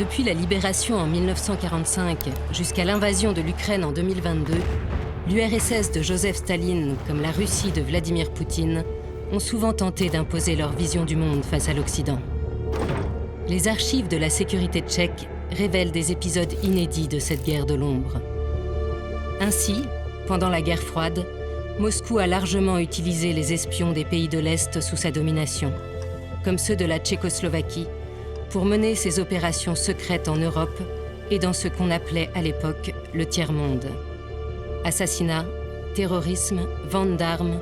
Depuis la libération en 1945 jusqu'à l'invasion de l'Ukraine en 2022, l'URSS de Joseph Staline, comme la Russie de Vladimir Poutine, ont souvent tenté d'imposer leur vision du monde face à l'Occident. Les archives de la sécurité tchèque révèlent des épisodes inédits de cette guerre de l'ombre. Ainsi, pendant la guerre froide, Moscou a largement utilisé les espions des pays de l'Est sous sa domination, comme ceux de la Tchécoslovaquie, pour mener ses opérations secrètes en Europe et dans ce qu'on appelait à l'époque le tiers-monde. Assassinats, terrorisme, vente d'armes,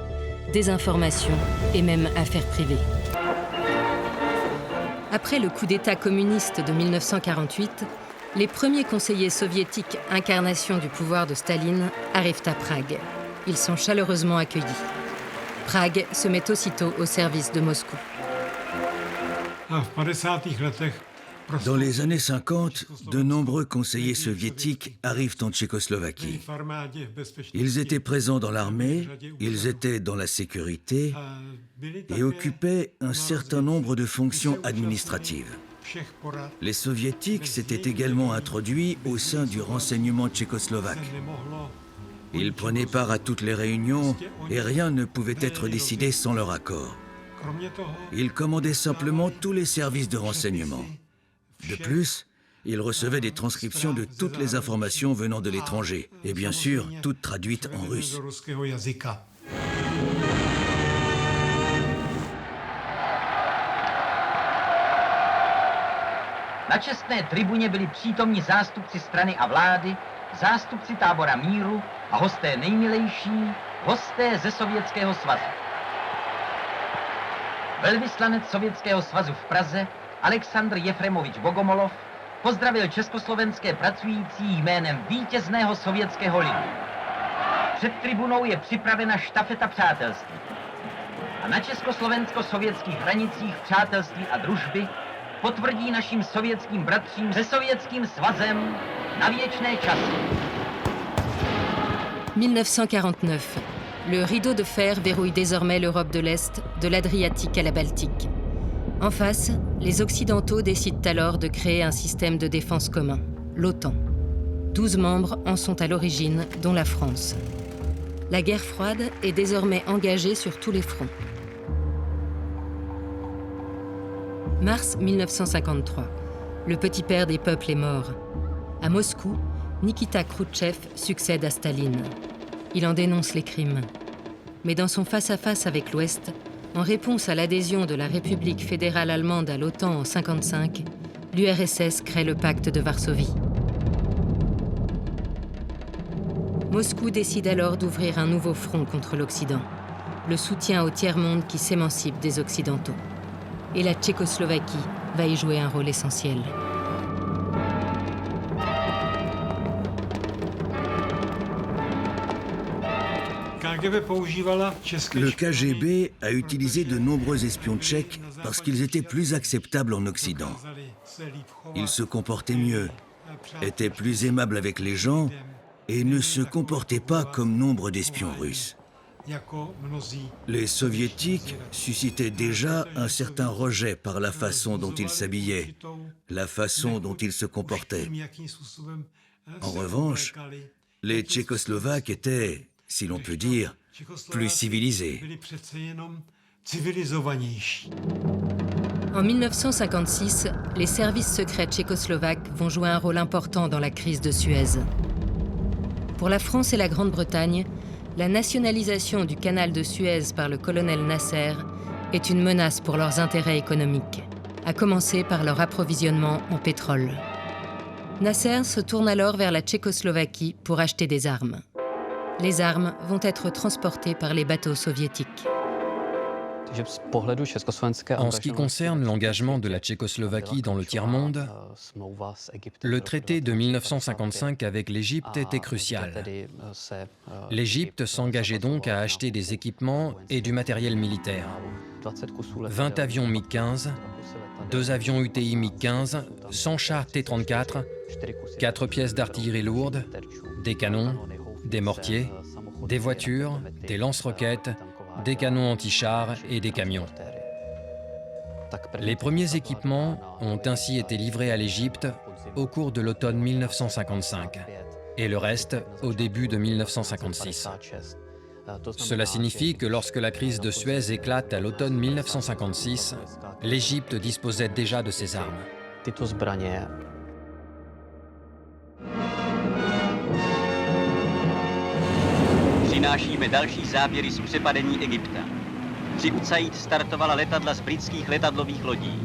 désinformation et même affaires privées. Après le coup d'État communiste de 1948, les premiers conseillers soviétiques incarnation du pouvoir de Staline arrivent à Prague. Ils sont chaleureusement accueillis. Prague se met aussitôt au service de Moscou. Dans les années 50, de nombreux conseillers soviétiques arrivent en Tchécoslovaquie. Ils étaient présents dans l'armée, ils étaient dans la sécurité et occupaient un certain nombre de fonctions administratives. Les soviétiques s'étaient également introduits au sein du renseignement tchécoslovaque. Ils prenaient part à toutes les réunions et rien ne pouvait être décidé sans leur accord. Ils commandaient simplement tous les services de renseignement. De plus, ils recevaient des transcriptions de toutes les informations venant de l'étranger, et bien sûr, toutes traduites en russe. Na čestné tribuně byli přítomni zástupci strany a vlády, zástupci tábora míru a hosté nejmilejší, hosté ze Sovětského svazu. Velvyslanec Sovětského svazu v Praze, Aleksandr Jefremovič Bogomolov, pozdravil československé pracující jménem vítězného sovětského lidu. Před tribunou je připravena štafeta přátelství. A na československo-sovětských hranicích přátelství a družby potvrdí našim sovětským bratřím se Sovětským svazem na věčné časy. 1949. Le rideau de fer verrouille désormais l'Europe de l'Est, de l'Adriatique à la Baltique. En face, les Occidentaux décident alors de créer un système de défense commun, l'OTAN. 12 membres en sont à l'origine, dont la France. La guerre froide est désormais engagée sur tous les fronts. Mars 1953. Le petit père des peuples est mort. À Moscou, Nikita Khrouchtchev succède à Staline. Il en dénonce les crimes. Mais dans son face-à-face avec l'Ouest, en réponse à l'adhésion de la République fédérale allemande à l'OTAN en 1955, l'URSS crée le pacte de Varsovie. Moscou décide alors d'ouvrir un nouveau front contre l'Occident, le soutien au tiers-monde qui s'émancipe des Occidentaux. Et la Tchécoslovaquie va y jouer un rôle essentiel. Le KGB a utilisé de nombreux espions tchèques parce qu'ils étaient plus acceptables en Occident. Ils se comportaient mieux, étaient plus aimables avec les gens et ne se comportaient pas comme nombre d'espions russes. Les soviétiques suscitaient déjà un certain rejet par la façon dont ils s'habillaient, la façon dont ils se comportaient. En revanche, les Tchécoslovaques étaient, si l'on peut dire, plus civilisés. En 1956, les services secrets tchécoslovaques vont jouer un rôle important dans la crise de Suez. Pour la France et la Grande-Bretagne, la nationalisation du canal de Suez par le colonel Nasser est une menace pour leurs intérêts économiques, à commencer par leur approvisionnement en pétrole. Nasser se tourne alors vers la Tchécoslovaquie pour acheter des armes. Les armes vont être transportées par les bateaux soviétiques. En ce qui concerne l'engagement de la Tchécoslovaquie dans le tiers-monde, le traité de 1955 avec l'Égypte était crucial. L'Égypte s'engageait donc à acheter des équipements et du matériel militaire. 20 avions MiG-15, 2 avions UTI MiG-15, 100 chars T-34, 4 pièces d'artillerie lourde, des canons, des mortiers, des voitures, des lance-roquettes, des canons anti-chars et des camions. Les premiers équipements ont ainsi été livrés à l'Égypte au cours de l'automne 1955 et le reste au début de 1956. Cela signifie que lorsque la crise de Suez éclate à l'automne 1956, l'Égypte disposait déjà de ses armes. Přinášíme další záběry z přepadení Egypta. Při Ucaid startovala letadla z britských letadlových lodí.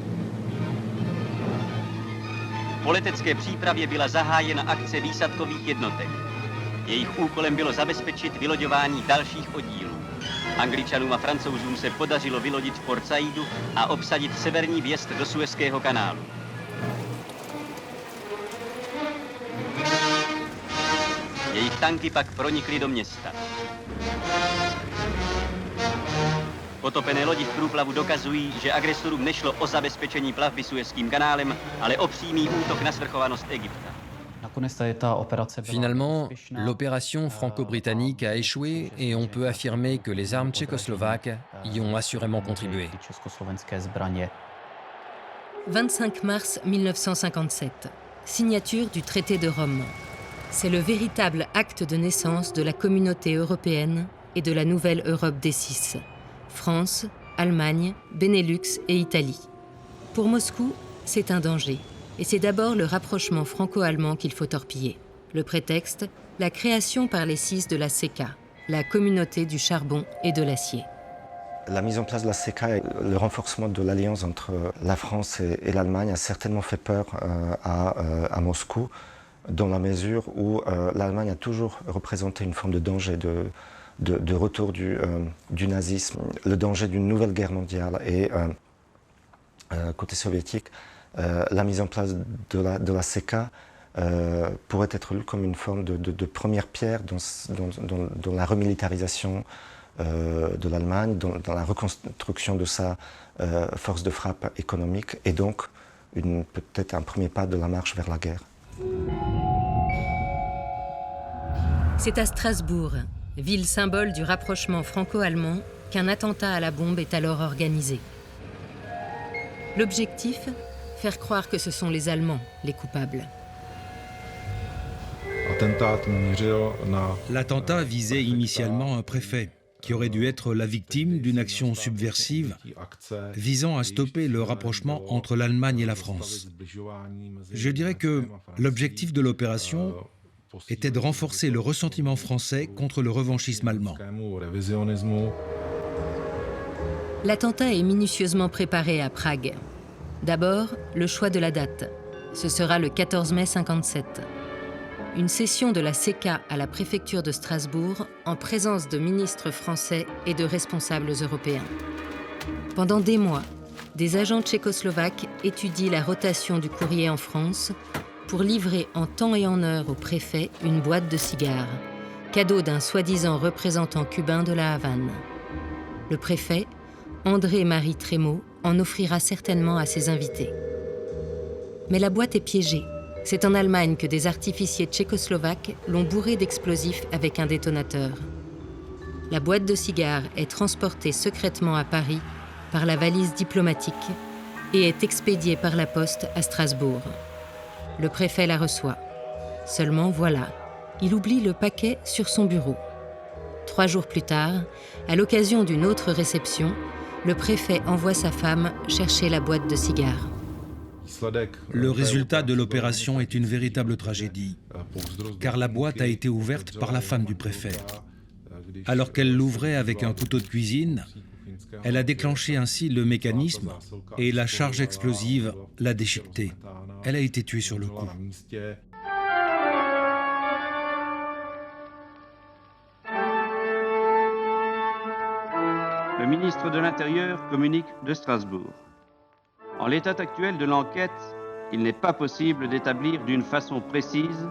Po letecké přípravě byla zahájena akce výsadkových jednotek. Jejich úkolem bylo zabezpečit vyloďování dalších oddílů. Angličanům a Francouzům se podařilo vylodit v Port Saidu a obsadit severní vjezd do Suezského kanálu. Jejich tanky pak pronikly do města. Potopené lodi v průplavu dokazují, že agresorům nešlo o zabezpečení plavby Suezským kanálem, ale o přímý útok na svrchovanost Egypta. Finalement, l'opération franco-britannique a échoué et on peut affirmer que les armes tchécoslovaques y ont assurément contribué. 25 mars 1957, signature du traité de Rome. C'est le véritable acte de naissance de la communauté européenne et de la nouvelle Europe des six. France, Allemagne, Benelux et Italie. Pour Moscou, c'est un danger. Et c'est d'abord le rapprochement franco-allemand qu'il faut torpiller. Le prétexte, la création par les six de la CECA, la communauté du charbon et de l'acier. La mise en place de la CECA et le renforcement de l'alliance entre la France et l'Allemagne a certainement fait peur à Moscou, dans la mesure où l'Allemagne a toujours représenté une forme de danger de retour du nazisme, le danger d'une nouvelle guerre mondiale. Et côté soviétique, la mise en place de la CECA pourrait être lue comme une forme de première pierre dans la remilitarisation de l'Allemagne, dans la reconstruction de sa force de frappe économique et donc peut-être un premier pas de la marche vers la guerre. C'est à Strasbourg, ville symbole du rapprochement franco-allemand, qu'un attentat à la bombe est alors organisé. L'objectif ? Faire croire que ce sont les Allemands, les coupables. L'attentat visait initialement un préfet, qui aurait dû être la victime d'une action subversive visant à stopper le rapprochement entre l'Allemagne et la France. Je dirais que l'objectif de l'opération était de renforcer le ressentiment français contre le revanchisme allemand. L'attentat est minutieusement préparé à Prague. D'abord, le choix de la date. Ce sera le 14 mai 57. Une session de la CECA à la préfecture de Strasbourg en présence de ministres français et de responsables européens. Pendant des mois, des agents tchécoslovaques étudient la rotation du courrier en France pour livrer en temps et en heure au préfet une boîte de cigares, cadeau d'un soi-disant représentant cubain de la Havane. Le préfet, André-Marie Trémaux, en offrira certainement à ses invités. Mais la boîte est piégée. C'est en Allemagne que des artificiers tchécoslovaques l'ont bourrée d'explosifs avec un détonateur. La boîte de cigares est transportée secrètement à Paris par la valise diplomatique et est expédiée par la poste à Strasbourg. Le préfet la reçoit. Seulement voilà, il oublie le paquet sur son bureau. 3 jours plus tard, à l'occasion d'une autre réception, le préfet envoie sa femme chercher la boîte de cigares. Le résultat de l'opération est une véritable tragédie, car la boîte a été ouverte par la femme du préfet. Alors qu'elle l'ouvrait avec un couteau de cuisine, elle a déclenché ainsi le mécanisme et la charge explosive l'a déchiquetée. Elle a été tuée sur le coup. Le ministre de l'Intérieur communique de Strasbourg. En l'état actuel de l'enquête, il n'est pas possible d'établir d'une façon précise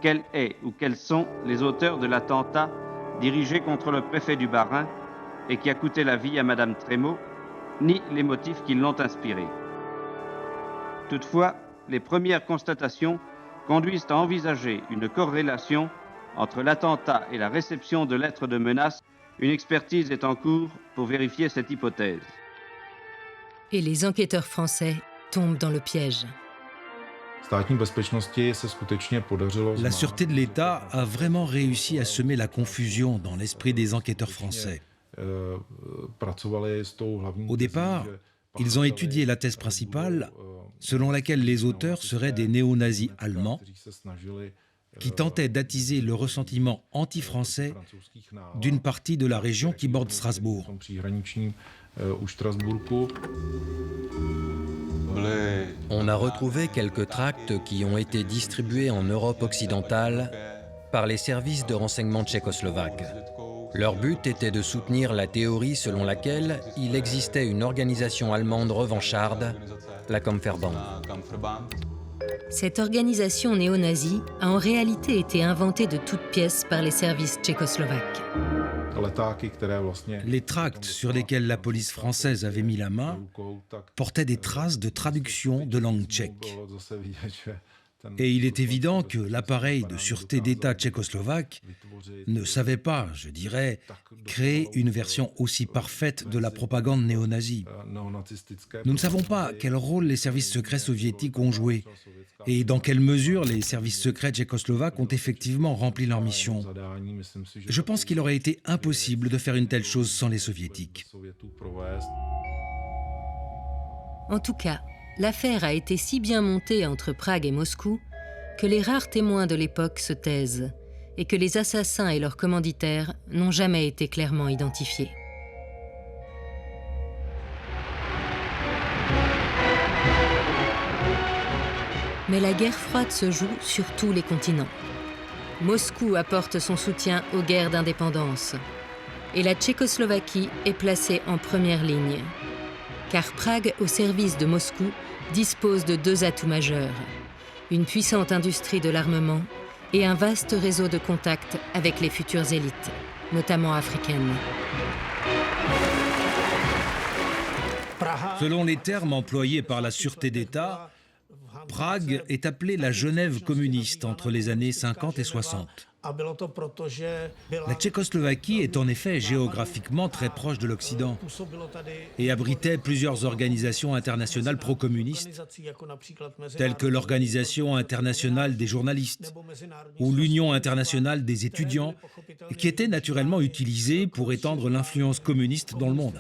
quel est ou quels sont les auteurs de l'attentat dirigé contre le préfet du Bas-Rhin et qui a coûté la vie à Madame Trémaux, ni les motifs qui l'ont inspiré. Toutefois, les premières constatations conduisent à envisager une corrélation entre l'attentat et la réception de lettres de menace. Une expertise est en cours pour vérifier cette hypothèse. Et les enquêteurs français tombent dans le piège. La sûreté de l'État a vraiment réussi à semer la confusion dans l'esprit des enquêteurs français. Au départ, ils ont étudié la thèse principale selon laquelle les auteurs seraient des néo-nazis allemands qui tentaient d'attiser le ressentiment anti-français d'une partie de la région qui borde Strasbourg. On a retrouvé quelques tracts qui ont été distribués en Europe occidentale par les services de renseignement tchécoslovaques. Leur but était de soutenir la théorie selon laquelle il existait une organisation allemande revancharde, la Kampfverband. Cette organisation néo-nazie a en réalité été inventée de toutes pièces par les services tchécoslovaques. Les tracts sur lesquels la police française avait mis la main portaient des traces de traduction de langue tchèque. Et il est évident que l'appareil de sûreté d'État tchécoslovaque ne savait pas, je dirais, créer une version aussi parfaite de la propagande néo-nazie. Nous ne savons pas quel rôle les services secrets soviétiques ont joué et dans quelle mesure les services secrets tchécoslovaques ont effectivement rempli leur mission. Je pense qu'il aurait été impossible de faire une telle chose sans les soviétiques. En tout cas, l'affaire a été si bien montée entre Prague et Moscou que les rares témoins de l'époque se taisent et que les assassins et leurs commanditaires n'ont jamais été clairement identifiés. Mais la guerre froide se joue sur tous les continents. Moscou apporte son soutien aux guerres d'indépendance et la Tchécoslovaquie est placée en première ligne. Car Prague, au service de Moscou, dispose de deux atouts majeurs, une puissante industrie de l'armement et un vaste réseau de contacts avec les futures élites, notamment africaines. Selon les termes employés par la sûreté d'État, Prague est appelée la Genève communiste entre les années 50 et 60. La Tchécoslovaquie est en effet géographiquement très proche de l'Occident et abritait plusieurs organisations internationales pro-communistes, telles que l'Organisation internationale des journalistes ou l'Union internationale des étudiants, qui étaient naturellement utilisées pour étendre l'influence communiste dans le monde.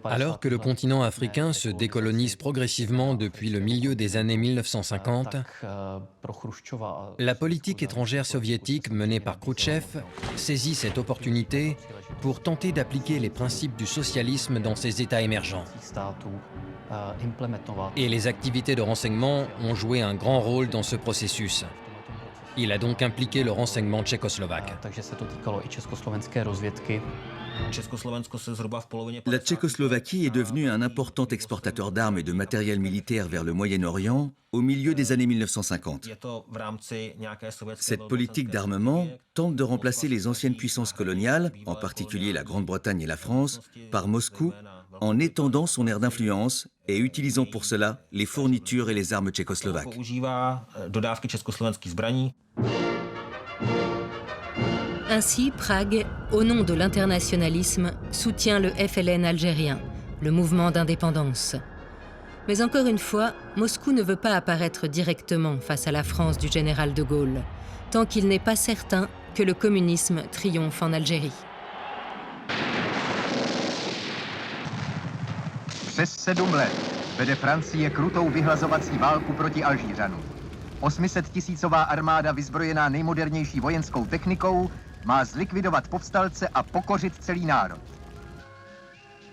Alors que le continent africain se décolonise progressivement depuis le milieu des années 1950, la politique étrangère soviétique menée par Khrouchtchev saisit cette opportunité pour tenter d'appliquer les principes du socialisme dans ces États émergents. Et les activités de renseignement ont joué un grand rôle dans ce processus. Il a donc impliqué le renseignement tchécoslovaque. La Tchécoslovaquie est devenue un important exportateur d'armes et de matériel militaire vers le Moyen-Orient au milieu des années 1950. Cette politique d'armement tente de remplacer les anciennes puissances coloniales, en particulier la Grande-Bretagne et la France, par Moscou, en étendant son aire d'influence et utilisant pour cela les fournitures et les armes tchécoslovaques. Ainsi, Prague, au nom de l'internationalisme, soutient le FLN algérien, le mouvement d'indépendance. Mais encore une fois, Moscou ne veut pas apparaître directement face à la France du général de Gaulle, tant qu'il n'est pas certain que le communisme triomphe en Algérie. Přes 7 let vede Francie krutou vyhlazovací válku proti Alžířanům. 800-tisícová armáda vyzbrojená nejmodernější vojenskou technikou má zlikvidovat povstalce a pokořit celý národ.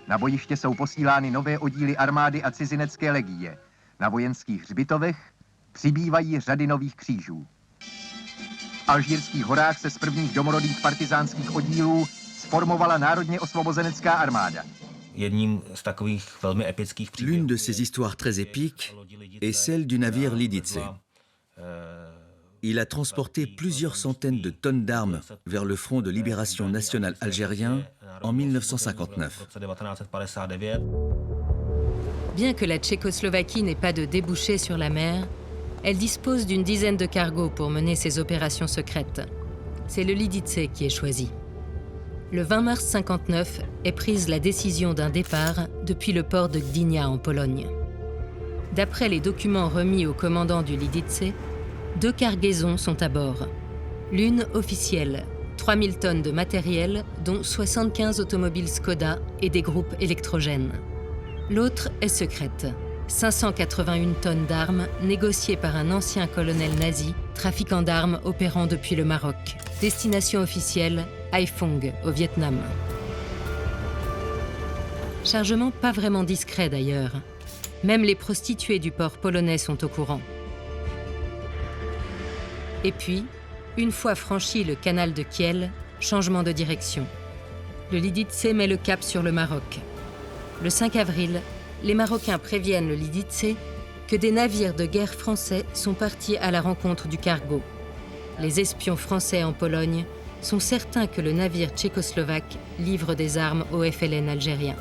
Na bojiště jsou posílány nové oddíly armády a cizinecké legie. Na vojenských hřbitovech přibývají řady nových křížů. V alžírských horách se z prvních domorodých partizánských oddílů sformovala národně osvobozenecká armáda. L'une de ces histoires très épiques est celle du navire Lidice. Il a transporté plusieurs centaines de tonnes d'armes vers le Front de libération nationale algérien en 1959. Bien que la Tchécoslovaquie n'ait pas de débouchés sur la mer, elle dispose d'une dizaine de cargos pour mener ses opérations secrètes. C'est le Lidice qui est choisi. Le 20 mars 1959 est prise la décision d'un départ depuis le port de Gdynia en Pologne. D'après les documents remis au commandant du Lidice, 2 cargaisons sont à bord. L'une officielle, 3000 tonnes de matériel, dont 75 automobiles Skoda et des groupes électrogènes. L'autre est secrète, 581 tonnes d'armes négociées par un ancien colonel nazi, trafiquant d'armes opérant depuis le Maroc. Destination officielle, Haiphong, au Vietnam. Chargement pas vraiment discret d'ailleurs. Même les prostituées du port polonais sont au courant. Et puis, une fois franchi le canal de Kiel, changement de direction. Le Lidice met le cap sur le Maroc. Le 5 avril, les Marocains préviennent le Lidice que des navires de guerre français sont partis à la rencontre du cargo. Les espions français en Pologne sont certains que le navire tchécoslovaque livre des armes au FLN algérien.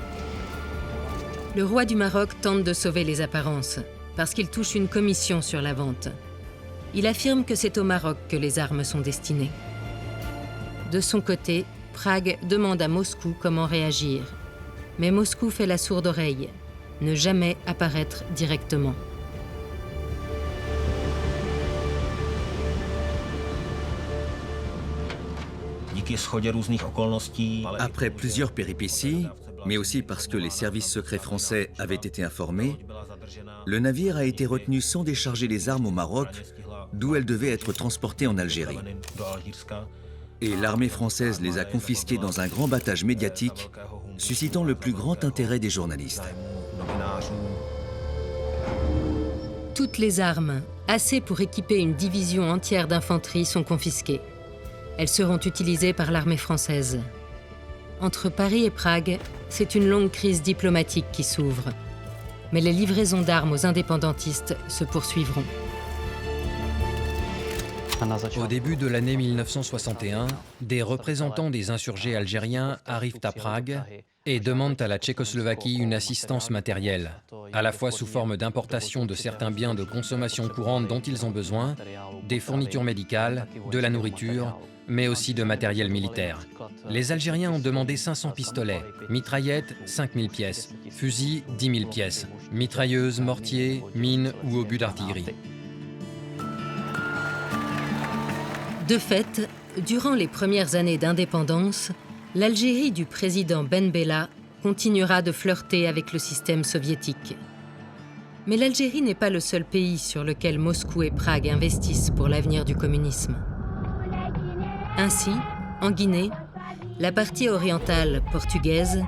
Le roi du Maroc tente de sauver les apparences, parce qu'il touche une commission sur la vente. Il affirme que c'est au Maroc que les armes sont destinées. De son côté, Prague demande à Moscou comment réagir. Mais Moscou fait la sourde oreille, ne jamais apparaître directement. Après plusieurs péripéties, mais aussi parce que les services secrets français avaient été informés, le navire a été retenu sans décharger les armes au Maroc, d'où elles devaient être transportées en Algérie. Et l'armée française les a confisquées dans un grand battage médiatique, suscitant le plus grand intérêt des journalistes. Toutes les armes, assez pour équiper une division entière d'infanterie, sont confisquées. Elles seront utilisées par l'armée française. Entre Paris et Prague, c'est une longue crise diplomatique qui s'ouvre. Mais les livraisons d'armes aux indépendantistes se poursuivront. Au début de l'année 1961, des représentants des insurgés algériens arrivent à Prague et demandent à la Tchécoslovaquie une assistance matérielle, à la fois sous forme d'importation de certains biens de consommation courante dont ils ont besoin, des fournitures médicales, de la nourriture, mais aussi de matériel militaire. Les Algériens ont demandé 500 pistolets, mitraillettes 5000 pièces, fusils 10 000 pièces, mitrailleuses, mortiers, mines ou obus d'artillerie. De fait, durant les premières années d'indépendance, l'Algérie du président Ben Bella continuera de flirter avec le système soviétique. Mais l'Algérie n'est pas le seul pays sur lequel Moscou et Prague investissent pour l'avenir du communisme. Ainsi, en Guinée, la partie orientale portugaise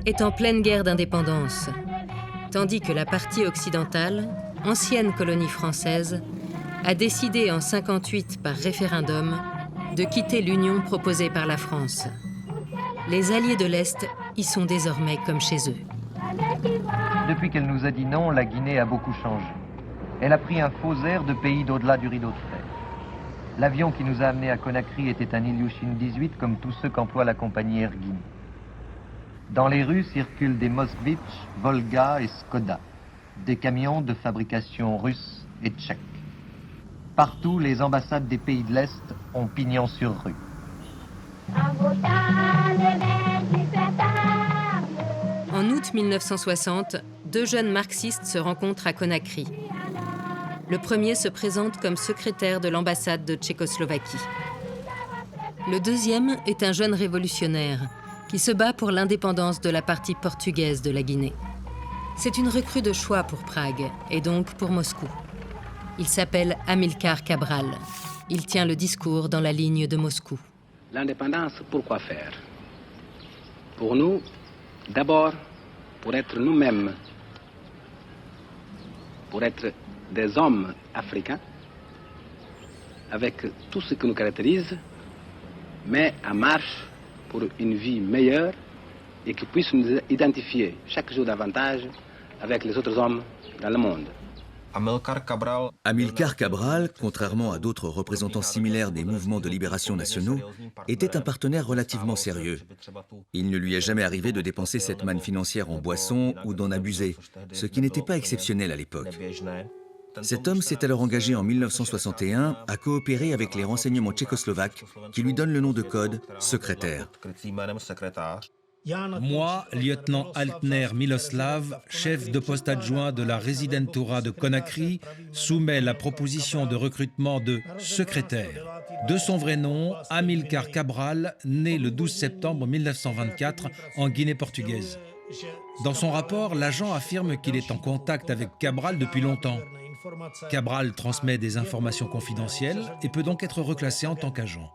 est en pleine guerre d'indépendance, tandis que la partie occidentale, ancienne colonie française, a décidé en 1958 par référendum de quitter l'union proposée par la France. Les alliés de l'Est y sont désormais comme chez eux. Depuis qu'elle nous a dit non, la Guinée a beaucoup changé. Elle a pris un faux air de pays d'au-delà du rideau de fer. L'avion qui nous a amenés à Conakry était un Ilyushin 18 comme tous ceux qu'emploie la compagnie Air Guinée. Dans les rues circulent des Moskvitch, Volga et Skoda, des camions de fabrication russe et tchèque. Partout, les ambassades des pays de l'Est ont pignon sur rue. En août 1960, 2 jeunes marxistes se rencontrent à Conakry. Le premier se présente comme secrétaire de l'ambassade de Tchécoslovaquie. Le deuxième est un jeune révolutionnaire qui se bat pour l'indépendance de la partie portugaise de la Guinée. C'est une recrue de choix pour Prague et donc pour Moscou. Il s'appelle Amilcar Cabral. Il tient le discours dans la ligne de Moscou. L'indépendance, pourquoi faire? Pour nous, d'abord, pour être nous-mêmes, pour être des hommes africains, avec tout ce qui nous caractérise, mais en marche pour une vie meilleure et qui puisse nous identifier chaque jour davantage avec les autres hommes dans le monde. Amilcar Cabral, contrairement à d'autres représentants similaires des mouvements de libération nationaux, était un partenaire relativement sérieux. Il ne lui est jamais arrivé de dépenser cette manne financière en boissons ou d'en abuser, ce qui n'était pas exceptionnel à l'époque. Cet homme s'est alors engagé en 1961 à coopérer avec les renseignements tchécoslovaques qui lui donnent le nom de code « secrétaire ». Moi, lieutenant Altner Miloslav, chef de poste adjoint de la résidentura de Conakry, soumets la proposition de recrutement de secrétaire. De son vrai nom, Amilcar Cabral, né le 12 septembre 1924 en Guinée portugaise. Dans son rapport, l'agent affirme qu'il est en contact avec Cabral depuis longtemps. Cabral transmet des informations confidentielles et peut donc être reclassé en tant qu'agent.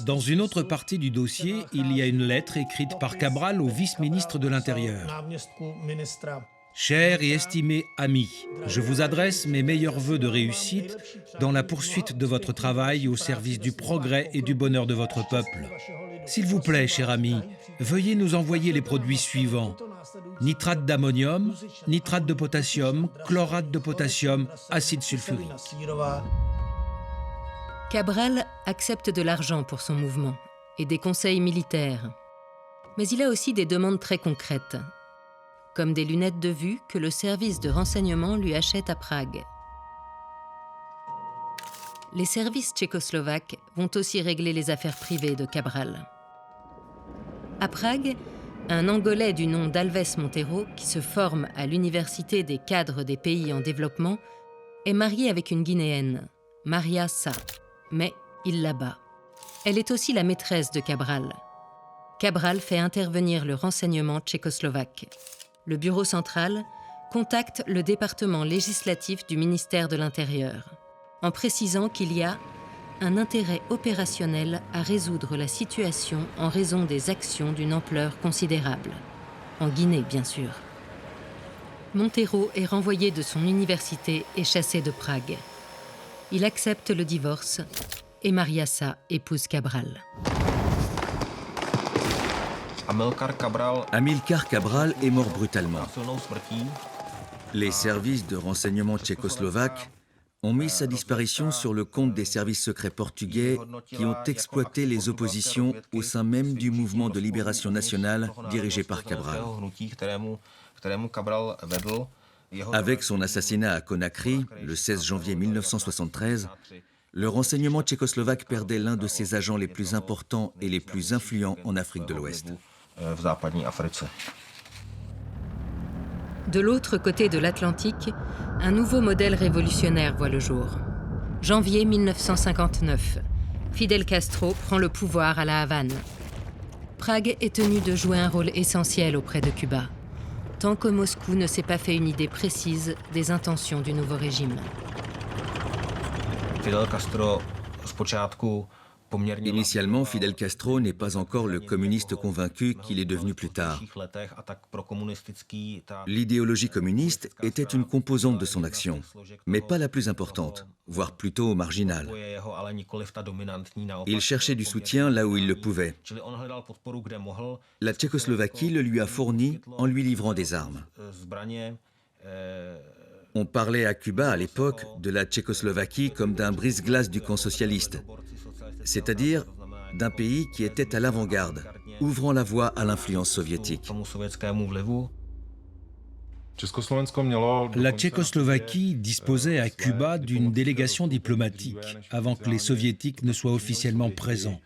Dans une autre partie du dossier, il y a une lettre écrite par Cabral au vice-ministre de l'Intérieur. « Cher et estimé ami, je vous adresse mes meilleurs vœux de réussite dans la poursuite de votre travail au service du progrès et du bonheur de votre peuple. S'il vous plaît, cher ami, veuillez nous envoyer les produits suivants. Nitrate d'ammonium, nitrate de potassium, chlorate de potassium, acide sulfurique. » Cabral accepte de l'argent pour son mouvement et des conseils militaires. Mais il a aussi des demandes très concrètes, comme des lunettes de vue que le service de renseignement lui achète à Prague. Les services tchécoslovaques vont aussi régler les affaires privées de Cabral. À Prague, un Angolais du nom d'Alves Montero, qui se forme à l'Université des cadres des pays en développement, est marié avec une Guinéenne, Maria Sa. Mais il la bat. Elle est aussi la maîtresse de Cabral. Cabral fait intervenir le renseignement tchécoslovaque. Le bureau central contacte le département législatif du ministère de l'Intérieur, en précisant qu'il y a un intérêt opérationnel à résoudre la situation en raison des actions d'une ampleur considérable. En Guinée, bien sûr. Montero est renvoyé de son université et chassé de Prague. Il accepte le divorce et Maria Sa épouse Cabral. Amilcar Cabral est mort brutalement. Les services de renseignement tchécoslovaques ont mis sa disparition sur le compte des services secrets portugais qui ont exploité les oppositions au sein même du mouvement de libération nationale dirigé par Cabral. Avec son assassinat à Conakry, le 16 janvier 1973, le renseignement tchécoslovaque perdait l'un de ses agents les plus importants et les plus influents en Afrique de l'Ouest. De l'autre côté de l'Atlantique, un nouveau modèle révolutionnaire voit le jour. Janvier 1959, Fidel Castro prend le pouvoir à la Havane. Prague est tenue de jouer un rôle essentiel auprès de Cuba, tant que Moscou ne s'est pas fait une idée précise des intentions du nouveau régime. Initialement, Fidel Castro n'est pas encore le communiste convaincu qu'il est devenu plus tard. L'idéologie communiste était une composante de son action, mais pas la plus importante, voire plutôt marginale. Il cherchait du soutien là où il le pouvait. La Tchécoslovaquie le lui a fourni en lui livrant des armes. On parlait à Cuba à l'époque de la Tchécoslovaquie comme d'un brise-glace du camp socialiste, c'est-à-dire d'un pays qui était à l'avant-garde, ouvrant la voie à l'influence soviétique. La Tchécoslovaquie disposait à Cuba d'une délégation diplomatique avant que les soviétiques ne soient officiellement présents.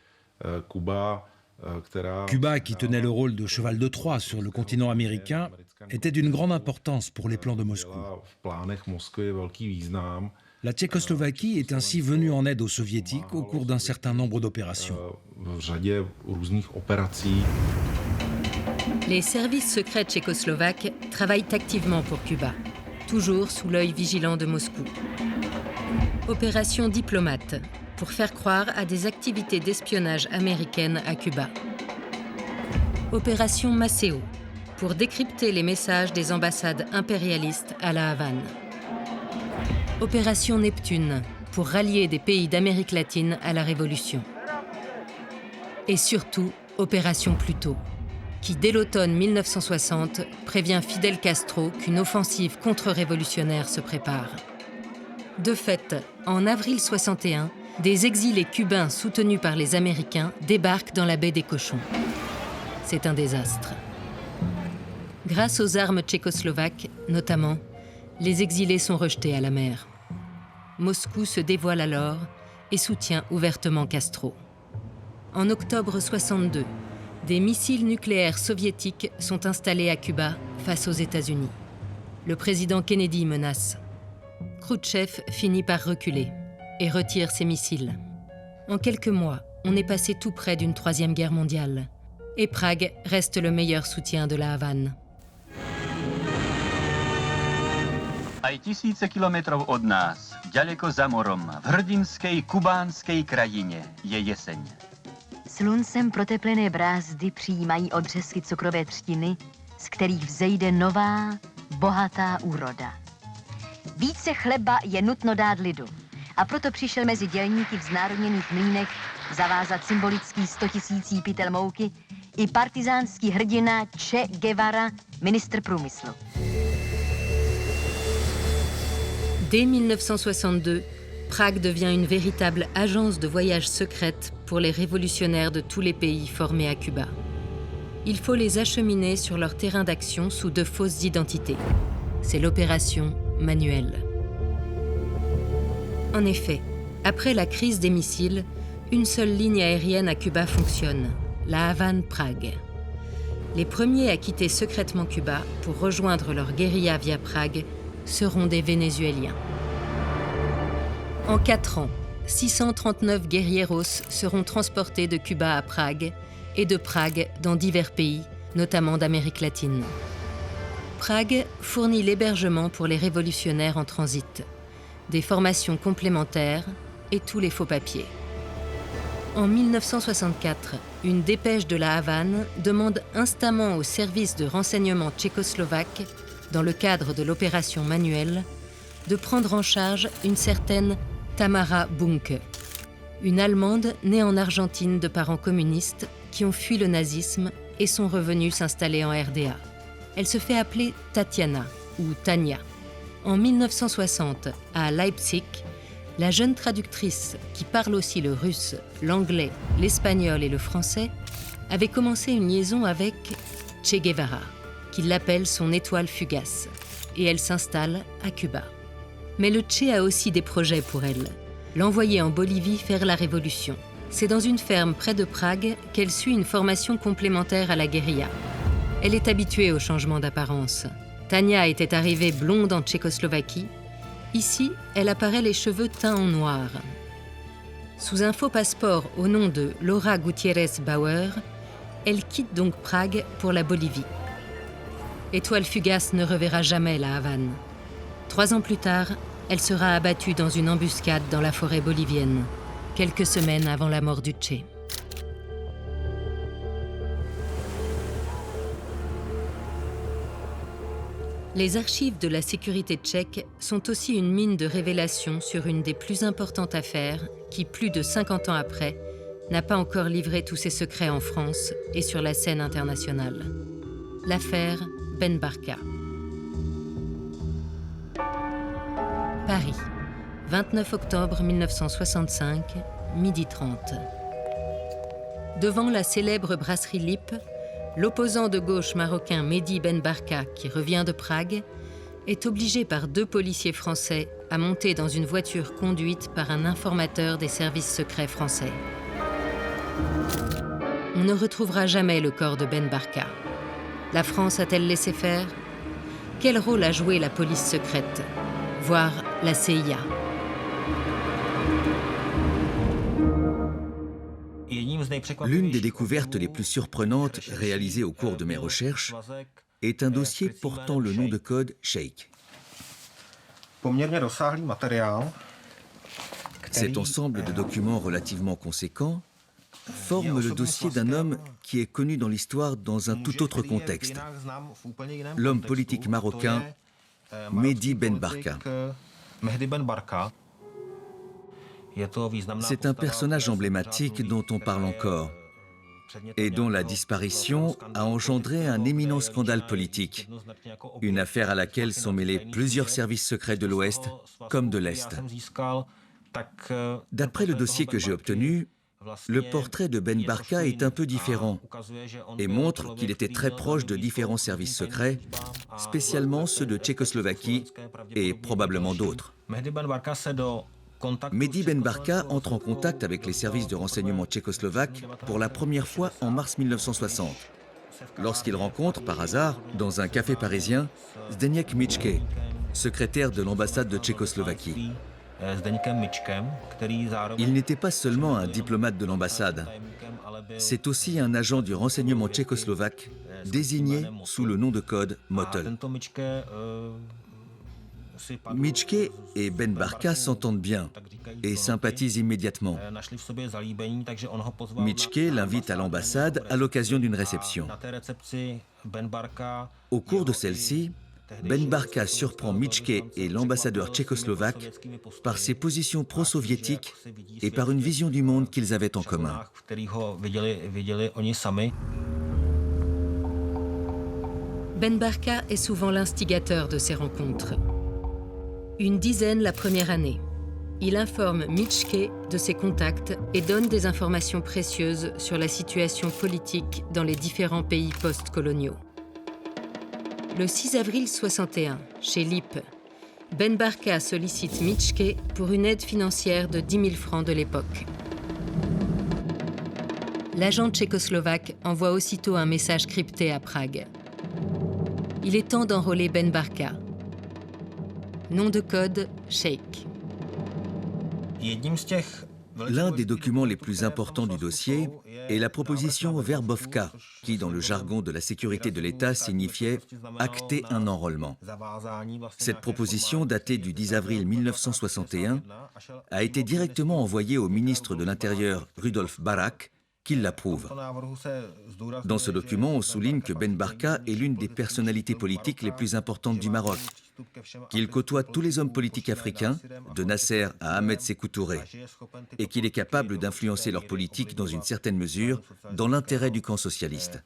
Cuba, qui tenait le rôle de cheval de Troie sur le continent américain, était d'une grande importance pour les plans de Moscou. La Tchécoslovaquie est ainsi venue en aide aux soviétiques au cours d'un certain nombre d'opérations. Les services secrets tchécoslovaques travaillent activement pour Cuba, toujours sous l'œil vigilant de Moscou. Opération diplomate, pour faire croire à des activités d'espionnage américaines à Cuba. Opération Maceo, pour décrypter les messages des ambassades impérialistes à la Havane. Opération Neptune, pour rallier des pays d'Amérique latine à la Révolution. Et surtout, Opération Pluto, qui dès l'automne 1960 prévient Fidel Castro qu'une offensive contre-révolutionnaire se prépare. De fait, en avril 61, des exilés cubains soutenus par les Américains débarquent dans la baie des Cochons. C'est un désastre. Grâce aux armes tchécoslovaques, notamment, les exilés sont rejetés à la mer. Moscou se dévoile alors et soutient ouvertement Castro. En octobre 62, Des missiles nucléaires soviétiques sont installés à Cuba face aux États-Unis. Le président Kennedy menace. Khrouchtchev finit par reculer et retire ses missiles. En quelques mois, on est passé tout près d'une troisième guerre mondiale. Et Prague reste le meilleur soutien de la Havane. Aj tisíce kilometrov od nás, ďaleko za morom, v hrdinskej kubánskej krajině je jeseň. Sluncem proteplené brázdy přijímají odřezky cukrové třtiny, z kterých vzejde nová, bohatá úroda. Více chleba je nutno dát lidu. A proto přišel mezi dělníky v znárodněných mlýnech zavázat symbolický 100 000 pytel mouky i partizánský hrdina Che Guevara, ministr průmyslu. Dès 1962, Prague devient une véritable agence de voyage secrète pour les révolutionnaires de tous les pays formés à Cuba. Il faut les acheminer sur leur terrain d'action sous de fausses identités. C'est l'opération Manuel. En effet, après la crise des missiles, une seule ligne aérienne à Cuba fonctionne, la Havane-Prague. Les premiers à quitter secrètement Cuba pour rejoindre leur guérilla via Prague seront des Vénézuéliens. En 4 ans, 639 guerrieros seront transportés de Cuba à Prague et de Prague dans divers pays, notamment d'Amérique latine. Prague fournit l'hébergement pour les révolutionnaires en transit, des formations complémentaires et tous les faux papiers. En 1964, une dépêche de la Havane demande instamment au service de renseignement tchécoslovaque, dans le cadre de l'opération Manuel, de prendre en charge une certaine Tamara Bunke, une Allemande née en Argentine de parents communistes qui ont fui le nazisme et sont revenus s'installer en RDA. Elle se fait appeler Tatiana ou Tania. En 1960, à Leipzig, la jeune traductrice, qui parle aussi le russe, l'anglais, l'espagnol et le français, avait commencé une liaison avec Che Guevara, qui l'appelle son étoile fugace, et elle s'installe à Cuba. Mais le Che a aussi des projets pour elle, l'envoyer en Bolivie faire la révolution. C'est dans une ferme près de Prague qu'elle suit une formation complémentaire à la guérilla. Elle est habituée au changement d'apparence. Tania était arrivée blonde en Tchécoslovaquie. Ici, elle apparaît les cheveux teints en noir. Sous un faux passeport au nom de Laura Gutiérrez Bauer, elle quitte donc Prague pour la Bolivie. Étoile fugace ne reverra jamais la Havane. 3 ans plus tard, elle sera abattue dans une embuscade dans la forêt bolivienne, quelques semaines avant la mort du Che. Les archives de la sécurité tchèque sont aussi une mine de révélations sur une des plus importantes affaires qui, plus de 50 ans après, n'a pas encore livré tous ses secrets en France et sur la scène internationale. L'affaire Ben Barka. Paris, 29 octobre 1965, 12h30. Devant la célèbre brasserie Lip, l'opposant de gauche marocain Mehdi Ben Barka, qui revient de Prague, est obligé par 2 policiers français à monter dans une voiture conduite par un informateur des services secrets français. On ne retrouvera jamais le corps de Ben Barka. La France a-t-elle laissé faire? Quel rôle a joué la police secrète, voire la CIA? L'une des découvertes les plus surprenantes réalisées au cours de mes recherches est un dossier portant le nom de code Sheikh. Cet ensemble de documents relativement conséquents forme le dossier d'un homme qui est connu dans l'histoire dans un tout autre contexte. L'homme politique marocain Mehdi Ben Barka. C'est un personnage emblématique dont on parle encore et dont la disparition a engendré un éminent scandale politique, une affaire à laquelle sont mêlés plusieurs services secrets de l'Ouest comme de l'Est. D'après le dossier que j'ai obtenu, le portrait de Ben Barka est un peu différent et montre qu'il était très proche de différents services secrets, spécialement ceux de Tchécoslovaquie et probablement d'autres. Mehdi Ben Barka entre en contact avec les services de renseignement tchécoslovaques pour la première fois en mars 1960, lorsqu'il rencontre, par hasard, dans un café parisien, Zdeněk Mičke, secrétaire de l'ambassade de Tchécoslovaquie. Il n'était pas seulement un diplomate de l'ambassade, c'est aussi un agent du renseignement tchécoslovaque désigné sous le nom de code Motel. Mičke et Ben Barka s'entendent bien et sympathisent immédiatement. Mičke l'invite à l'ambassade à l'occasion d'une réception. Au cours de celle-ci, Ben Barka surprend Mičke et l'ambassadeur tchécoslovaque par ses positions pro-soviétiques et par une vision du monde qu'ils avaient en commun. Ben Barka est souvent l'instigateur de ces rencontres. Une dizaine la première année. Il informe Mičke de ses contacts et donne des informations précieuses sur la situation politique dans les différents pays post-coloniaux. Le 6 avril 61, chez Lip, Ben Barka sollicite Mičke pour une aide financière de 10 000 francs de l'époque. L'agent tchécoslovaque envoie aussitôt un message crypté à Prague. Il est temps d'enrôler Ben Barka. Nom de code, Sheikh. L'un des documents les plus importants du dossier est la proposition Verbovka, qui, dans le jargon de la sécurité de l'État, signifiait « acter un enrôlement ». Cette proposition, datée du 10 avril 1961, a été directement envoyée au ministre de l'Intérieur Rudolf Barak, qui l'approuve. Dans ce document, on souligne que Ben Barka est l'une des personnalités politiques les plus importantes du Maroc, qu'il côtoie tous les hommes politiques africains, de Nasser à Ahmed Sékou Touré, et qu'il est capable d'influencer leur politique dans une certaine mesure dans l'intérêt du camp socialiste.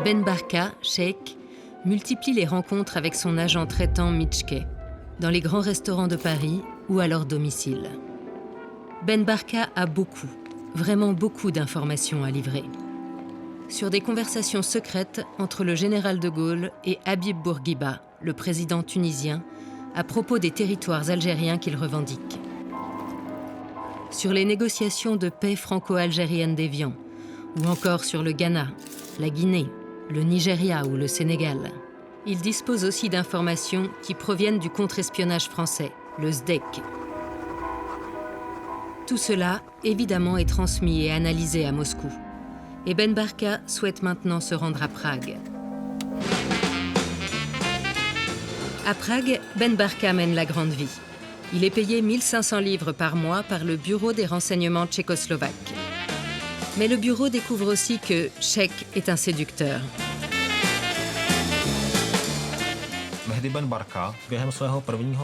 Ben Barka, Sheikh, multiplie les rencontres avec son agent traitant Mičke, dans les grands restaurants de Paris ou à leur domicile. Ben Barka a beaucoup, vraiment beaucoup d'informations à livrer. Sur des conversations secrètes entre le général de Gaulle et Habib Bourguiba, le président tunisien, à propos des territoires algériens qu'il revendique. Sur les négociations de paix franco-algérienne d'Évian, ou encore sur le Ghana, la Guinée, le Nigeria ou le Sénégal. Il dispose aussi d'informations qui proviennent du contre-espionnage français, le SDEC. Tout cela, évidemment, est transmis et analysé à Moscou. Et Ben Barka souhaite maintenant se rendre à Prague. À Prague, Ben Barka mène la grande vie. Il est payé 1500 livres par mois par le Bureau des renseignements tchécoslovaques. Mais le bureau découvre aussi que Sheikh est un séducteur.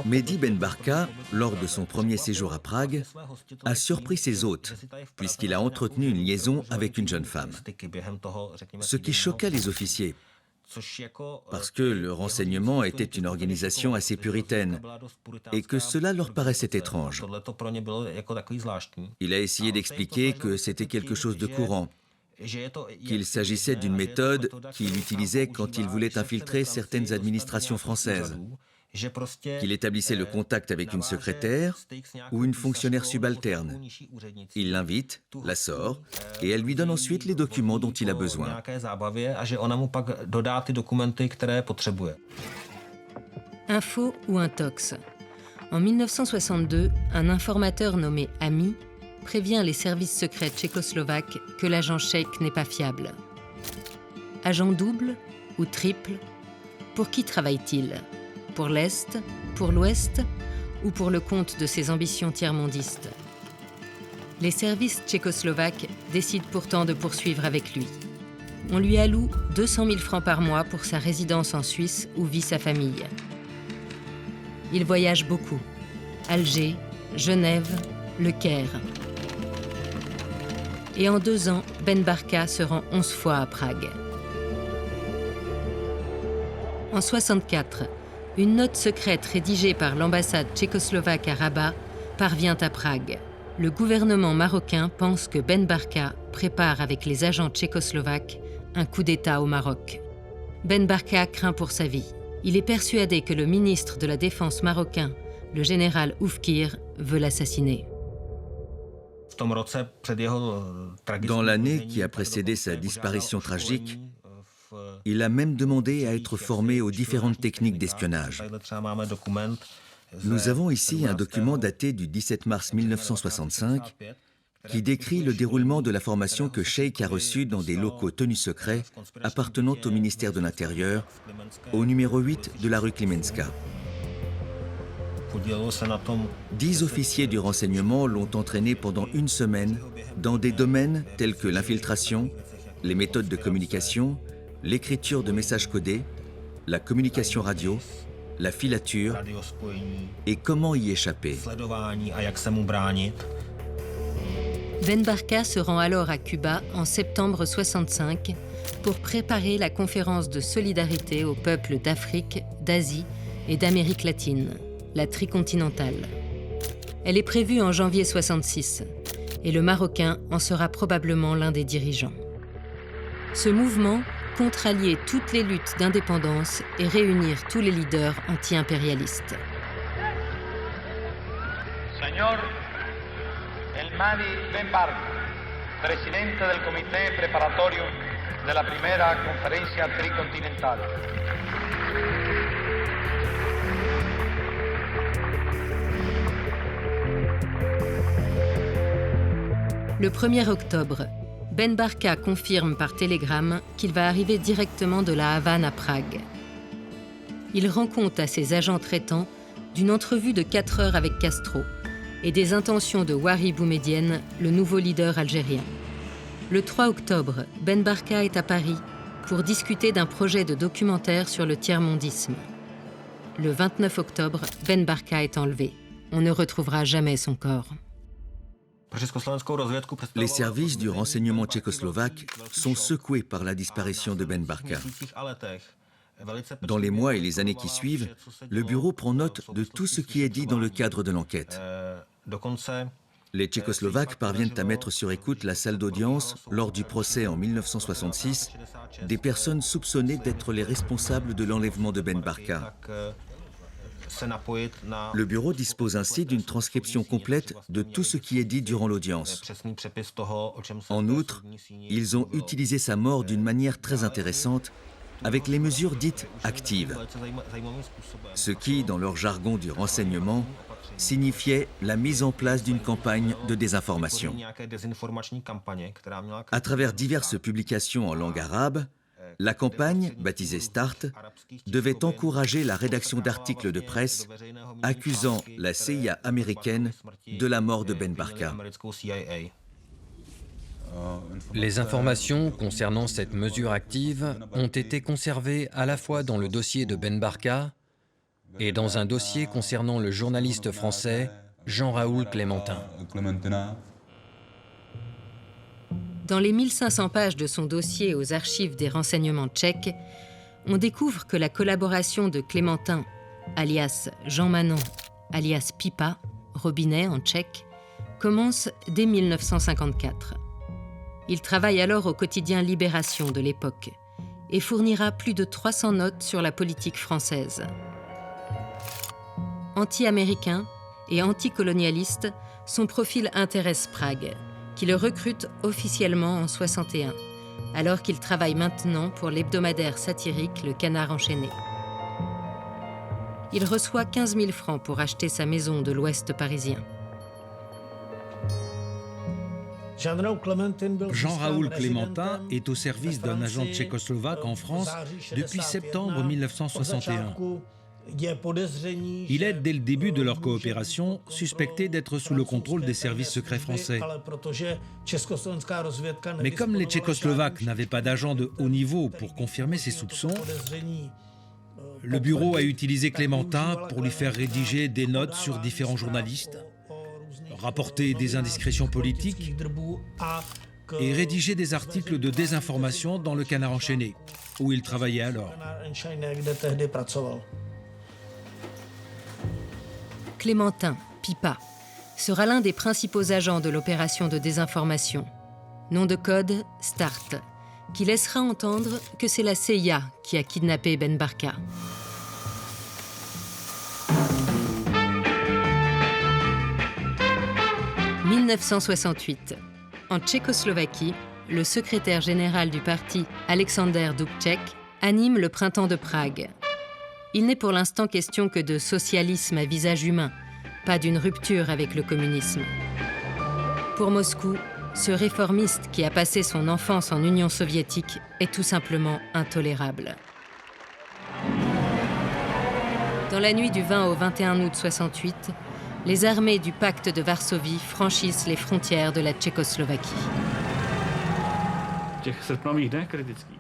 Mehdi Ben Barka, lors de son premier séjour à Prague, a surpris ses hôtes, puisqu'il a entretenu une liaison avec une jeune femme. Ce qui choqua les officiers, parce que le renseignement était une organisation assez puritaine, et que cela leur paraissait étrange. Il a essayé d'expliquer que c'était quelque chose de courant, qu'il s'agissait d'une méthode qu'il utilisait quand il voulait infiltrer certaines administrations françaises, qu'il établissait le contact avec une secrétaire ou une fonctionnaire subalterne. Il l'invite, la sort, et elle lui donne ensuite les documents dont il a besoin. Info ou intox. En 1962, un informateur nommé Ami prévient les services secrets tchécoslovaques que l'agent Sheikh n'est pas fiable. Agent double ou triple? Pour qui travaille-t-il? Pour l'Est, pour l'Ouest ou pour le compte de ses ambitions tiers-mondistes? Les services tchécoslovaques décident pourtant de poursuivre avec lui. On lui alloue 200 000 francs par mois pour sa résidence en Suisse où vit sa famille. Il voyage beaucoup. Alger, Genève, Le Caire. Et en 2 ans, Ben Barka se rend 11 fois à Prague. En 1964, une note secrète rédigée par l'ambassade tchécoslovaque à Rabat parvient à Prague. Le gouvernement marocain pense que Ben Barka prépare avec les agents tchécoslovaques un coup d'État au Maroc. Ben Barka craint pour sa vie. Il est persuadé que le ministre de la Défense marocain, le général Oufkir veut l'assassiner. Dans l'année qui a précédé sa disparition tragique, il a même demandé à être formé aux différentes techniques d'espionnage. Nous avons ici un document daté du 17 mars 1965 qui décrit le déroulement de la formation que Sheikh a reçue dans des locaux tenus secrets appartenant au ministère de l'Intérieur, au numéro 8 de la rue Klimenska. 10 officiers du renseignement l'ont entraîné pendant une semaine dans des domaines tels que l'infiltration, les méthodes de communication, l'écriture de messages codés, la communication radio, la filature et comment y échapper. Ben Barka se rend alors à Cuba en septembre 65 pour préparer la conférence de solidarité aux peuples d'Afrique, d'Asie et d'Amérique latine, la tricontinentale. Elle est prévue en janvier 66 et le Marocain en sera probablement l'un des dirigeants. Ce mouvement compte rallier toutes les luttes d'indépendance et réunir tous les leaders anti-impérialistes. Señor El Mahdi Ben Barka, presidente del comité preparatorio de la primera conferencia tricontinental. Le 1er octobre, Ben Barka confirme par télégramme qu'il va arriver directement de la Havane à Prague. Il rend compte à ses agents traitants d'une entrevue de 4 heures avec Castro et des intentions de Houari Boumedienne, le nouveau leader algérien. Le 3 octobre, Ben Barka est à Paris pour discuter d'un projet de documentaire sur le tiers-mondisme. Le 29 octobre, Ben Barka est enlevé. On ne retrouvera jamais son corps. Les services du renseignement tchécoslovaque sont secoués par la disparition de Ben Barka. Dans les mois et les années qui suivent, le bureau prend note de tout ce qui est dit dans le cadre de l'enquête. Les Tchécoslovaques parviennent à mettre sur écoute la salle d'audience lors du procès en 1966 des personnes soupçonnées d'être les responsables de l'enlèvement de Ben Barka. Le bureau dispose ainsi d'une transcription complète de tout ce qui est dit durant l'audience. En outre, ils ont utilisé sa mort d'une manière très intéressante avec les mesures dites actives, ce qui, dans leur jargon du renseignement, signifiait la mise en place d'une campagne de désinformation. À travers diverses publications en langue arabe, la campagne, baptisée START, devait encourager la rédaction d'articles de presse accusant la CIA américaine de la mort de Ben Barka. Les informations concernant cette mesure active ont été conservées à la fois dans le dossier de Ben Barka et dans un dossier concernant le journaliste français Jean-Raoul Clémentin. Dans les 1500 pages de son dossier aux archives des renseignements tchèques, on découvre que la collaboration de Clémentin, alias Jean Manon, alias Pipa, robinet en tchèque, commence dès 1954. Il travaille alors au quotidien Libération de l'époque et fournira plus de 300 notes sur la politique française. Anti-américain et anticolonialiste, son profil intéresse Prague, qui le recrute officiellement en 61, alors qu'il travaille maintenant pour l'hebdomadaire satirique Le Canard enchaîné. Il reçoit 15 000 francs pour acheter sa maison de l'ouest parisien. Jean-Raoul Clémentin est au service d'un agent tchécoslovaque en France depuis septembre 1961. Il est, dès le début de leur coopération, suspecté d'être sous le contrôle des services secrets français. Mais comme les Tchécoslovaques n'avaient pas d'agent de haut niveau pour confirmer ces soupçons, le bureau a utilisé Clémentin pour lui faire rédiger des notes sur différents journalistes, rapporter des indiscrétions politiques et rédiger des articles de désinformation dans Le Canard enchaîné, où il travaillait alors. Clémentin, Pipa, sera l'un des principaux agents de l'opération de désinformation. Nom de code, START, qui laissera entendre que c'est la CIA qui a kidnappé Ben Barka. 1968. En Tchécoslovaquie, le secrétaire général du parti, Alexander Dubček, anime le printemps de Prague. Il n'est pour l'instant question que de socialisme à visage humain, pas d'une rupture avec le communisme. Pour Moscou, ce réformiste qui a passé son enfance en Union soviétique est tout simplement intolérable. Dans la nuit du 20 au 21 août 68, les armées du pacte de Varsovie franchissent les frontières de la Tchécoslovaquie.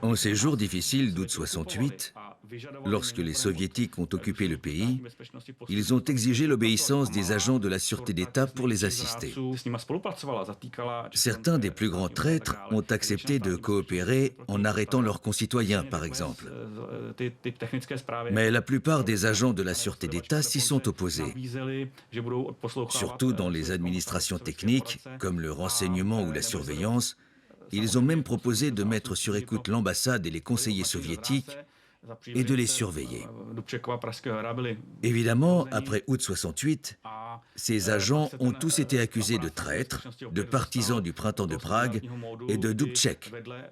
En ces jours difficiles d'août 68, lorsque les soviétiques ont occupé le pays, ils ont exigé l'obéissance des agents de la sûreté d'État pour les assister. Certains des plus grands traîtres ont accepté de coopérer en arrêtant leurs concitoyens, par exemple. Mais la plupart des agents de la sûreté d'État s'y sont opposés. Surtout dans les administrations techniques, comme le renseignement ou la surveillance, ils ont même proposé de mettre sur écoute l'ambassade et les conseillers soviétiques et de les surveiller. Évidemment, après août 68, ces agents ont tous été accusés de traîtres, de partisans du printemps de Prague et de Dubček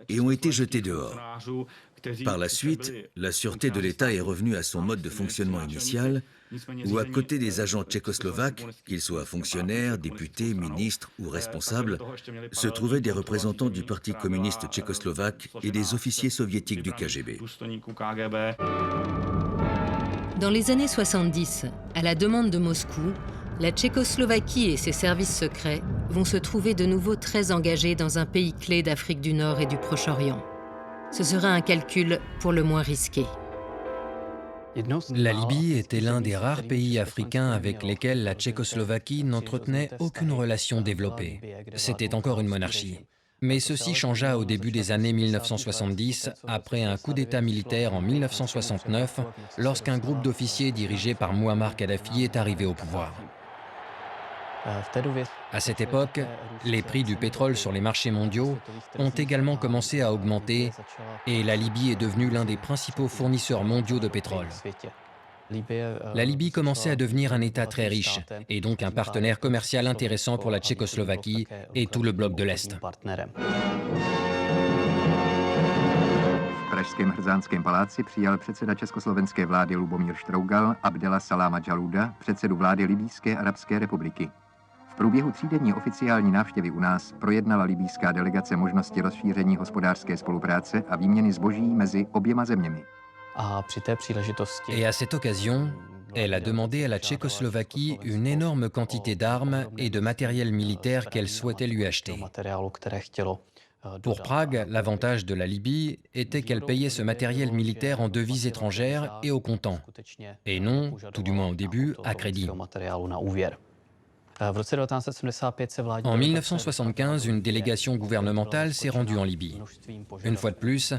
et ont été jetés dehors. Par la suite, la sûreté de l'État est revenue à son mode de fonctionnement initial, où à côté des agents tchécoslovaques, qu'ils soient fonctionnaires, députés, ministres ou responsables, se trouvaient des représentants du Parti communiste tchécoslovaque et des officiers soviétiques du KGB. Dans les années 70, à la demande de Moscou, la Tchécoslovaquie et ses services secrets vont se trouver de nouveau très engagés dans un pays clé d'Afrique du Nord et du Proche-Orient. Ce sera un calcul pour le moins risqué. La Libye était l'un des rares pays africains avec lesquels la Tchécoslovaquie n'entretenait aucune relation développée. C'était encore une monarchie. Mais ceci changea au début des années 1970, après un coup d'État militaire en 1969, lorsqu'un groupe d'officiers dirigé par Mouammar Kadhafi est arrivé au pouvoir. À cette époque, les prix du pétrole sur les marchés mondiaux ont également commencé à augmenter et la Libye est devenue l'un des principaux fournisseurs mondiaux de pétrole. La Libye commençait à devenir un État très riche et donc un partenaire commercial intéressant pour la Tchécoslovaquie et tout le bloc de l'Est. V pražském Hrzánském paláci přijal předseda československé vlády Lubomír Štrougal Abdela Saláma Džaluda, předsedu vlády Libýské arabské republiky. V průběhu třídenní oficiální návštěvy u nás projednala libýská delegace možnosti rozšíření hospodářské spolupráce a výměny zboží mezi oběma zeměmi. Et à cette occasion, elle a demandé à la Tchécoslovaquie une énorme quantité d'armes et de matériel militaire qu'elle souhaitait lui acheter. Pour Prague, l'avantage de la Libye était qu'elle payait ce matériel militaire en devises étrangères et au comptant, et non, tout du moins au début, à crédit. En 1975, une délégation gouvernementale s'est rendue en Libye. Une fois de plus,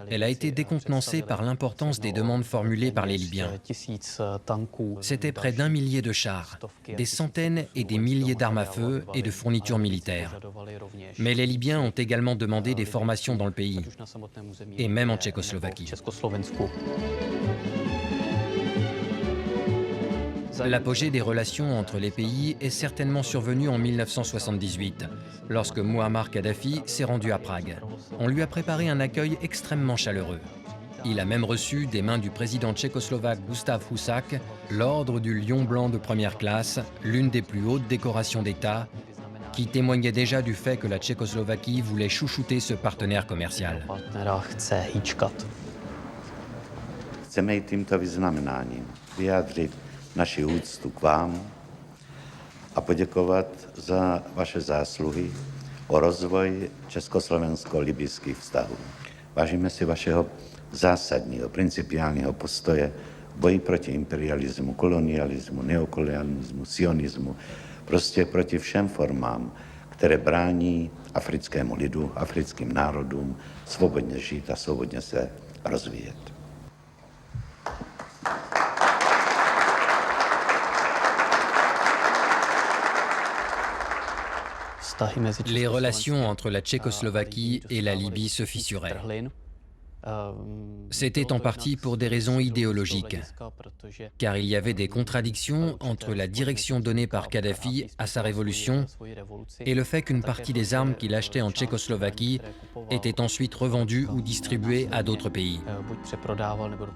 elle a été décontenancée par l'importance des demandes formulées par les Libyens. C'était près d'1 millier de chars, des centaines et des milliers d'armes à feu et de fournitures militaires. Mais les Libyens ont également demandé des formations dans le pays, et même en Tchécoslovaquie. L'apogée des relations entre les pays est certainement survenue en 1978, lorsque Mouammar Kadhafi s'est rendu à Prague. On lui a préparé un accueil extrêmement chaleureux. Il a même reçu des mains du président tchécoslovaque Gustav Husak l'ordre du Lion blanc de première classe, l'une des plus hautes décorations d'État, qui témoignait déjà du fait que la Tchécoslovaquie voulait chouchouter ce partenaire commercial. Chceme i tímto vyznamenáním vyjádřit naši úctu k vám a poděkovat za vaše zásluhy o rozvoj československo-libyjských vztahů. Vážíme si vašeho zásadního, principiálního postoje v boji proti imperialismu, kolonialismu, neokolonialismu, sionismu, prostě proti všem formám, které brání africkému lidu, africkým národům svobodně žít a svobodně se rozvíjet. Les relations entre la Tchécoslovaquie et la Libye se fissuraient. C'était en partie pour des raisons idéologiques, car il y avait des contradictions entre la direction donnée par Kadhafi à sa révolution et le fait qu'une partie des armes qu'il achetait en Tchécoslovaquie était ensuite revendue ou distribuée à d'autres pays.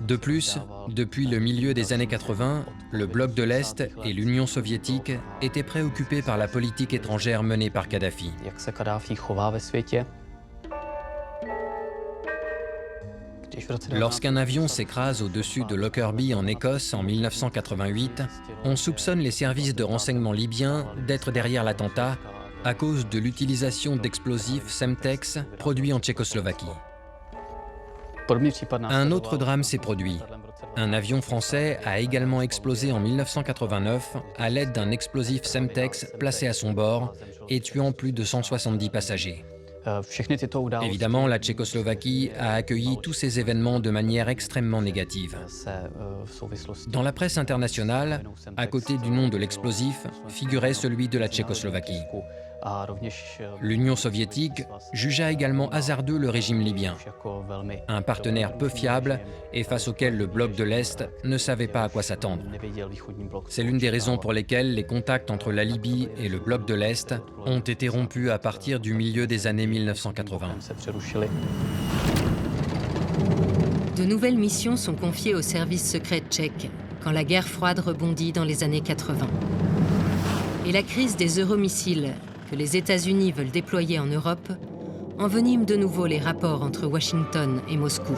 De plus, depuis le milieu des années 80, le bloc de l'Est et l'Union soviétique étaient préoccupés par la politique étrangère menée par Kadhafi. Lorsqu'un avion s'écrase au-dessus de Lockerbie en Écosse en 1988, on soupçonne les services de renseignement libyens d'être derrière l'attentat à cause de l'utilisation d'explosifs Semtex produits en Tchécoslovaquie. Un autre drame s'est produit. Un avion français a également explosé en 1989 à l'aide d'un explosif Semtex placé à son bord et tuant plus de 170 passagers. Évidemment, la Tchécoslovaquie a accueilli tous ces événements de manière extrêmement négative. Dans la presse internationale, à côté du nom de l'explosif, figurait celui de la Tchécoslovaquie. L'Union soviétique jugea également hasardeux le régime libyen, un partenaire peu fiable et face auquel le bloc de l'Est ne savait pas à quoi s'attendre. C'est l'une des raisons pour lesquelles les contacts entre la Libye et le bloc de l'Est ont été rompus à partir du milieu des années 1980. De nouvelles missions sont confiées aux services secrets tchèques quand la guerre froide rebondit dans les années 80. Et la crise des euromissiles que les États-Unis veulent déployer en Europe envenime de nouveau les rapports entre Washington et Moscou.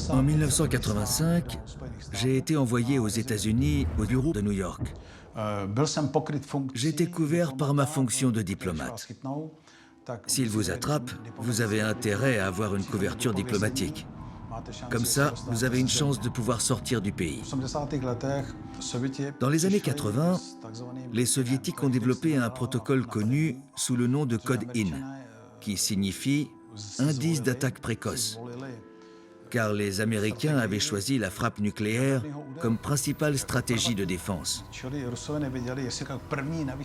En 1985, j'ai été envoyé aux États-Unis au bureau de New York. J'ai été couvert par ma fonction de diplomate. S'ils vous attrapent, vous avez intérêt à avoir une couverture diplomatique. Comme ça, vous avez une chance de pouvoir sortir du pays. Dans les années 80, les Soviétiques ont développé un protocole connu sous le nom de Code IN, qui signifie « indice d'attaque précoce », car les Américains avaient choisi la frappe nucléaire comme principale stratégie de défense.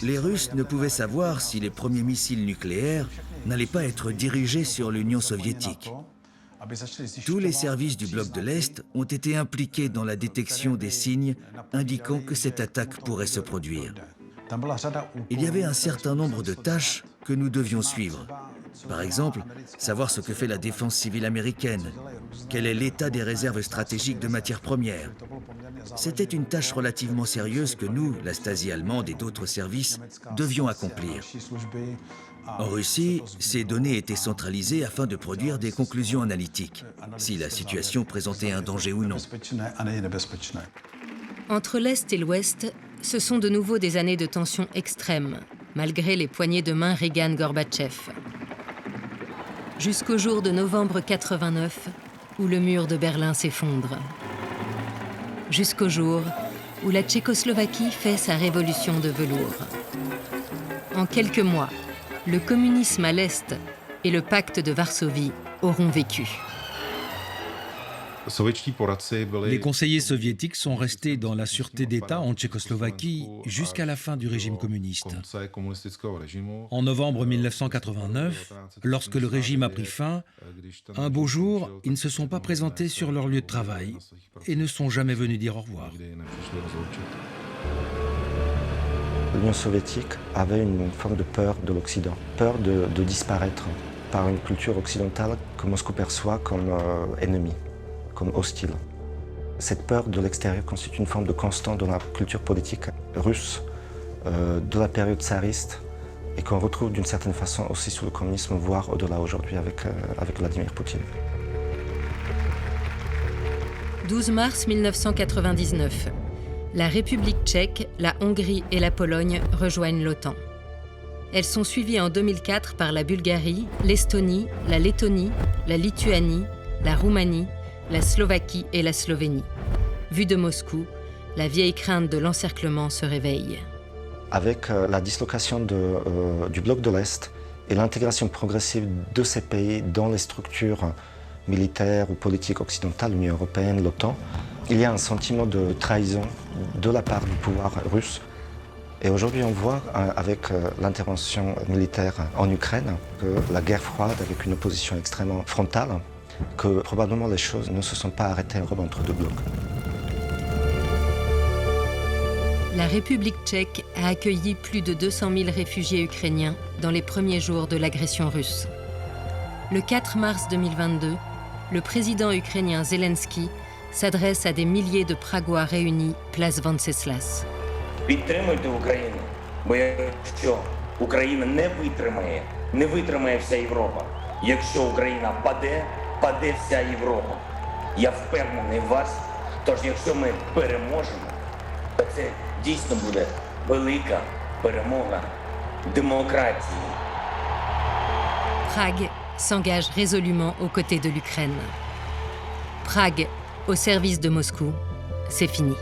Les Russes ne pouvaient savoir si les premiers missiles nucléaires n'allaient pas être dirigés sur l'Union soviétique. Tous les services du bloc de l'Est ont été impliqués dans la détection des signes indiquant que cette attaque pourrait se produire. Il y avait un certain nombre de tâches que nous devions suivre. Par exemple, savoir ce que fait la défense civile américaine, quel est l'état des réserves stratégiques de matières premières. C'était une tâche relativement sérieuse que nous, la Stasi allemande et d'autres services, devions accomplir. En Russie, ces données étaient centralisées afin de produire des conclusions analytiques, si la situation présentait un danger ou non. Entre l'Est et l'Ouest, ce sont de nouveau des années de tension extrême, malgré les poignées de main Reagan-Gorbatchev. Jusqu'au jour de novembre 89, où le mur de Berlin s'effondre. Jusqu'au jour où la Tchécoslovaquie fait sa révolution de velours. En quelques mois, le communisme à l'Est et le pacte de Varsovie auront vécu. Les conseillers soviétiques sont restés dans la sûreté d'État en Tchécoslovaquie jusqu'à la fin du régime communiste. En novembre 1989, lorsque le régime a pris fin, un beau jour, ils ne se sont pas présentés sur leur lieu de travail et ne sont jamais venus dire au revoir. L'Union soviétique avait une forme de peur de l'Occident, peur de disparaître par une culture occidentale que Moscou perçoit comme ennemie, comme hostile. Cette peur de l'extérieur constitue une forme de constant dans la culture politique russe de la période tsariste et qu'on retrouve d'une certaine façon aussi sous le communisme, voire au-delà aujourd'hui avec Vladimir Poutine. 12 mars 1999. La République tchèque, la Hongrie et la Pologne rejoignent l'OTAN. Elles sont suivies en 2004 par la Bulgarie, l'Estonie, la Lettonie, la Lituanie, la Roumanie, la Slovaquie et la Slovénie. Vue de Moscou, la vieille crainte de l'encerclement se réveille. Avec la dislocation du bloc de l'Est et l'intégration progressive de ces pays dans les structures militaires ou politiques occidentales, l'Union européenne, l'OTAN, il y a un sentiment de trahison de la part du pouvoir russe Et aujourd'hui, on voit avec l'intervention militaire en Ukraine que la guerre froide, avec une opposition extrêmement frontale, que probablement les choses ne se sont pas arrêtées en Europe entre deux blocs. La République tchèque a accueilli plus de 200 000 réfugiés ukrainiens dans les premiers jours de l'agression russe. Le 4 mars 2022, le président ukrainien Zelensky s'adresse à des milliers de Pragois réunis place Venceslas. Підтримуйте Україну, бо якщо Україна не витримає вся Європа. Якщо Україна паде, паде вся Європа. Я впевнений в вас, тож якщо ми переможемо, то це дійсно буде велика перемога démocratie. Prague s'engage résolument aux côtés de l'Ukraine. Prague, au service de Moscou, c'est fini.